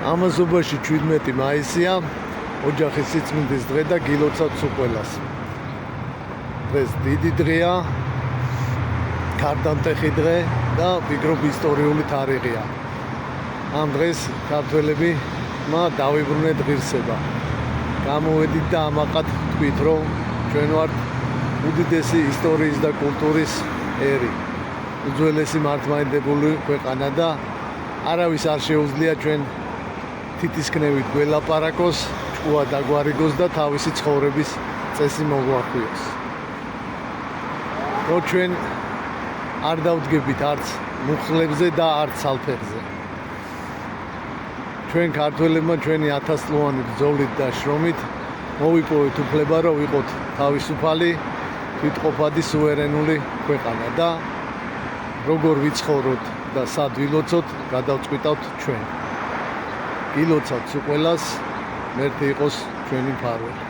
ამასობაში 17 მაისია, ოჯახის სიწმინდის დღე და გილოცავთ სულ ყველას. დღეს დიდი დღეა, ქართამტეხი დღე და ვფიქრობ ისტორიული თარიღია. ამ დღეს ქართველები დავიბრუნეთ ღირსება. გამოვედით და ამაყად თქვით, რომ ჩვენ ვართ უდიდესი ისტორიის და კულტურის ერი. უძველესი მართლმადიდებელი ქვეყანა და არავის არ შეუძლია ჩვენ თითისკნევით გველაპარაკოს, ჭკუა დაგვარიგოს და თავისი ცხოვრების წესი მოგვახვიოს. რომ ჩვენ არ დავდგებით არც მუხლებზე და არც სალფერზე. ჩვენ ქართველებმა ჩვენი 1000 წლოვანი ბრძოლით და შრომით მოვიპოვეთ უფლება, რომ ვიყოთ თავისუფალი, თვითყოფადი, სუვერენული ქვეყანა და როგორ ვიცხოვროთ და სად ვილოცოთ, გადავწყვიტავთ ჩვენ. გილოცავთ სულ ყველას, მერტე იყოს ჩვენი მფარველი.